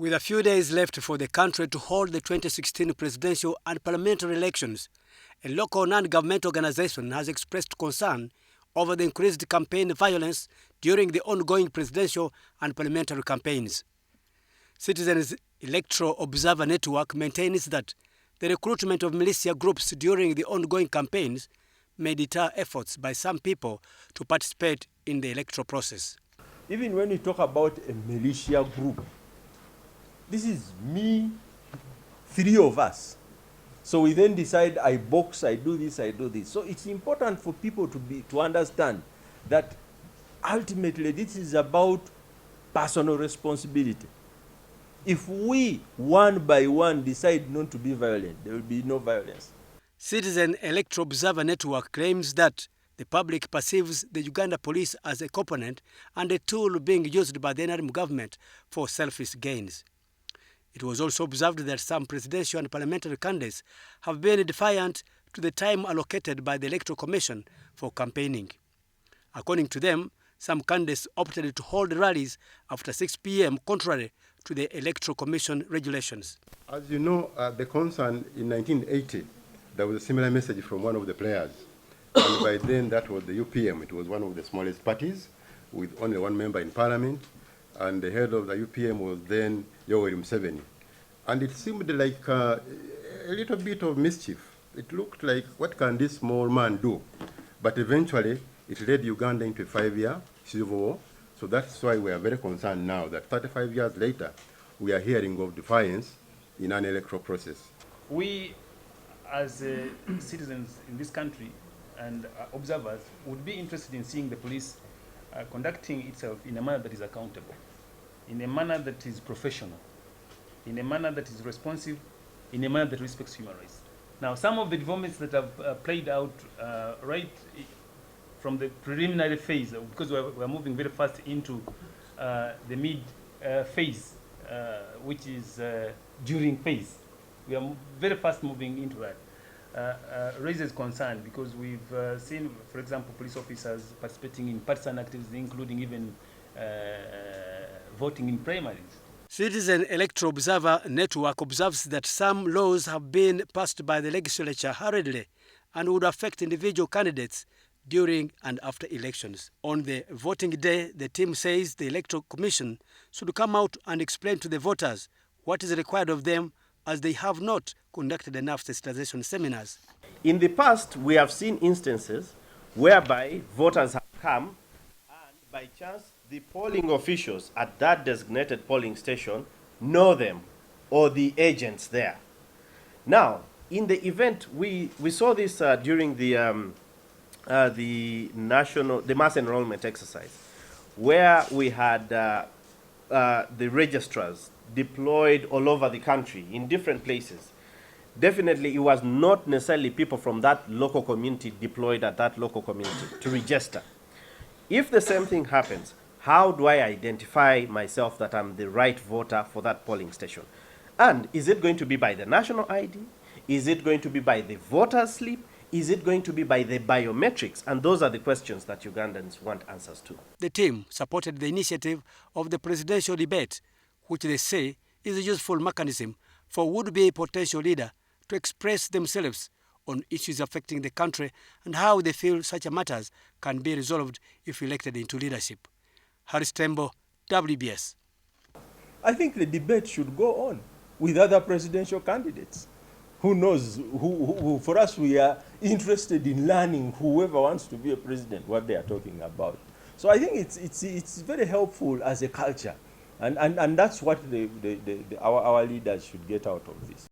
With a few days left for the country to hold the 2016 presidential and parliamentary elections, a local non-government organization has expressed concern over the increased campaign violence during the ongoing presidential and parliamentary campaigns. Citizens Electoral Observer Network maintains that the recruitment of militia groups during the ongoing campaigns may deter efforts by some people to participate in the electoral process. Even when we talk about a militia group, this is me, 3 of us. So we then decide, I box, I do this, I do this. So it's important for people to understand that ultimately this is about personal responsibility. If we, one by one, decide not to be violent, there will be no violence. Citizen Electoral Observer Network claims that the public perceives the Uganda police as a component and a tool being used by the NRM government for selfish gains. It was also observed that some presidential and parliamentary candidates have been defiant to the time allocated by the Electoral Commission for campaigning. According to them, some candidates opted to hold rallies after 6 p.m. contrary to the Electoral Commission regulations. As you know, the concern in 1980, there was a similar message from one of the players. And by then, that was the UPM. It was one of the smallest parties with only one member in parliament. And the head of the UPM was then Yoweri Museveni. And it seemed like a little bit of mischief. It looked like, what can this small man do? But eventually, it led Uganda into a 5-year civil war. So that's why we are very concerned now that 35 years later, we are hearing of defiance in an electoral process. We, as citizens in this country and observers, would be interested in seeing the police conducting itself in a manner that is accountable, in a manner that is professional, in a manner that is responsive, in a manner that respects human rights. Now, some of the developments that have played out right from the preliminary phase, because we're moving very fast into the mid phase, which is during phase. We are very fast moving into that. Raises concern because we've seen, for example, police officers participating in partisan activities, including even voting in primaries. Citizen Electoral Observer Network observes that some laws have been passed by the legislature hurriedly and would affect individual candidates during and after elections. On the voting day, the team says the Electoral Commission should come out and explain to the voters what is required of them, as they have not conducted enough sensitization seminars. In the past, we have seen instances whereby voters have come and by chance the polling officials at that designated polling station know them or the agents there. Now, in the event, we saw this during the mass enrollment exercise, where we had the registrars deployed all over the country in different places. Definitely, it was not necessarily people from that local community deployed at that local community to register. If the same thing happens, how do I identify myself that I'm the right voter for that polling station? And is it going to be by the national ID? Is it going to be by the voter's slip? Is it going to be by the biometrics? And those are the questions that Ugandans want answers to. The team supported the initiative of the presidential debate, which they say is a useful mechanism for would-be potential leader to express themselves on issues affecting the country and how they feel such matters can be resolved if elected into leadership. Harris Tembo, WBS. I think the debate should go on with other presidential candidates. Who knows? For us, we are interested in learning whoever wants to be a president, what they are talking about. So I think it's very helpful as a culture. And that's what our leaders should get out of this.